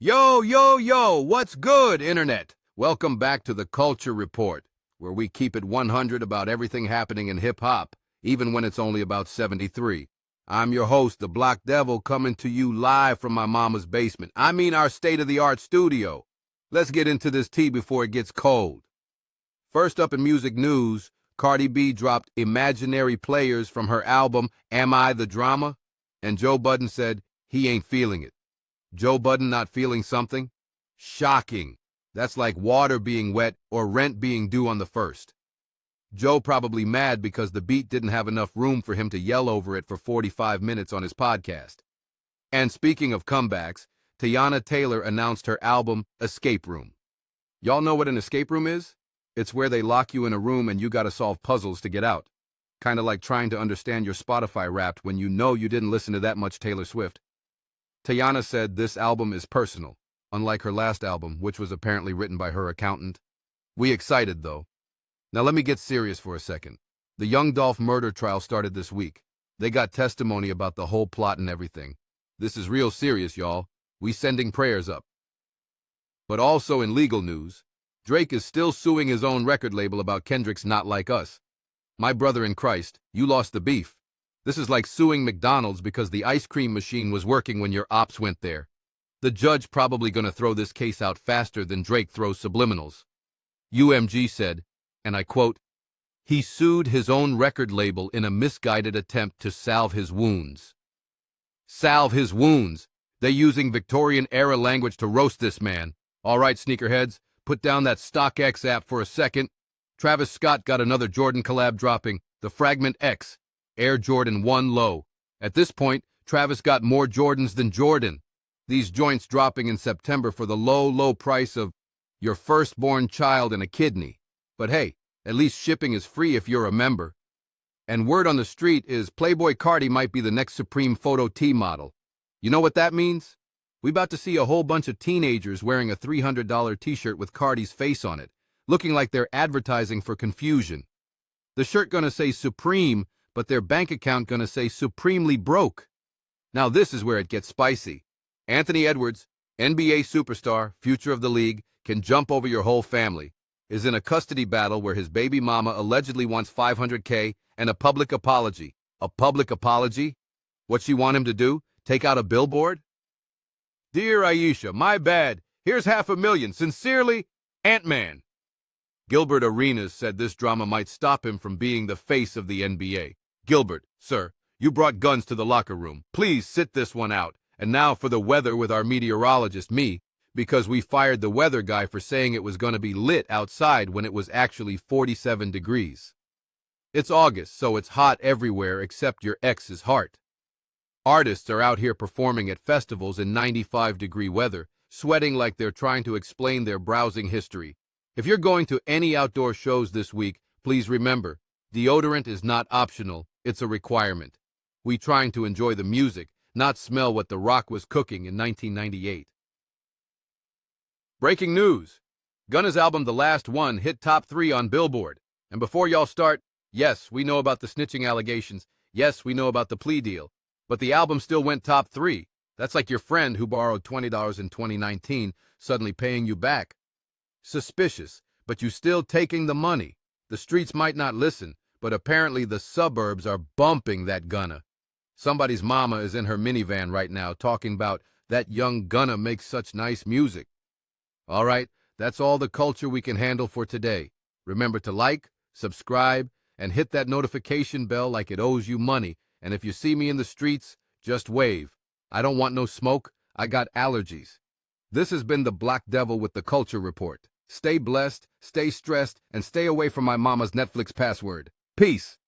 Yo, yo, yo, what's good, Internet? Welcome back to the Culture Report, where we keep it 100 about everything happening in hip-hop, even when it's only about 73. I'm your host, the Black Devil, coming to you live from my mama's basement. I mean our state-of-the-art studio. Let's get into this tea before it gets cold. First up in music news, Cardi B dropped Imaginary Players from her album, Am I the Drama? And Joe Budden said he ain't feeling it. Joe Budden not feeling something? Shocking. That's like water being wet or rent being due on the 1st. Joe probably mad because the beat didn't have enough room for him to yell over it for 45 minutes on his podcast. And speaking of comebacks, Teyana Taylor announced her album, Escape Room. Y'all know what an escape room is? It's where they lock you in a room and you gotta solve puzzles to get out. Kinda like trying to understand your Spotify Wrapped when you know you didn't listen to that much Taylor Swift. Teyana said this album is personal, unlike her last album, which was apparently written by her accountant. We excited, though. Now let me get serious for a second. The Young Dolph murder trial started this week. They got testimony about the whole plot and everything. This is real serious, y'all. We sending prayers up. But also in legal news, Drake is still suing his own record label about Kendrick's Not Like Us. My brother in Christ, you lost the beef. This is like suing McDonald's because the ice cream machine was working when your ops went there. The judge probably gonna throw this case out faster than Drake throws subliminals. UMG said, and I quote, he sued his own record label in a misguided attempt to salve his wounds. Salve his wounds. They using Victorian-era language to roast this man. All right, sneakerheads, put down that StockX app for a second. Travis Scott got another Jordan collab dropping, the Fragment X. Air Jordan 1 Low. At this point, Travis got more Jordans than Jordan. These joints dropping in September for the low, low price of your firstborn child and a kidney. But hey, at least shipping is free if you're a member. And word on the street is Playboy Cardi might be the next Supreme Photo T model. You know what that means? We about to see a whole bunch of teenagers wearing a $300 t-shirt with Cardi's face on it, looking like they're advertising for confusion. The shirt gonna say Supreme, but their bank account gonna say supremely broke. Now this is where it gets spicy. Anthony Edwards, NBA superstar, future of the league, can jump over your whole family, is in a custody battle where his baby mama allegedly wants $500K and a public apology. A public apology? What she want him to do? Take out a billboard? Dear Aisha, my bad. Here's $500,000. Sincerely, Ant-Man. Gilbert Arenas said this drama might stop him from being the face of the NBA. Gilbert, sir, you brought guns to the locker room. Please sit this one out. And now for the weather with our meteorologist, me, because we fired the weather guy for saying it was going to be lit outside when it was actually 47 degrees. It's August, so it's hot everywhere except your ex's heart. Artists are out here performing at festivals in 95-degree weather, sweating like they're trying to explain their browsing history. If you're going to any outdoor shows this week, please remember, deodorant is not optional, it's a requirement. We trying to enjoy the music, not smell what The Rock was cooking in 1998. Breaking news. Gunna's album The Last One hit top 3 on Billboard. And before y'all start, yes, we know about the snitching allegations. Yes, we know about the plea deal. But the album still went top 3. That's like your friend who borrowed $20 in 2019 suddenly paying you back. Suspicious, but you still taking the money. The streets might not listen, but apparently the suburbs are bumping that Gunna. Somebody's mama is in her minivan right now talking about that young Gunna makes such nice music. All right, that's all the culture we can handle for today. Remember to like, subscribe, and hit that notification bell like it owes you money. And if you see me in the streets, just wave. I don't want no smoke. I got allergies. This has been the Black Devil with the Culture Report. Stay blessed, stay stressed, and stay away from my mama's Netflix password. Peace.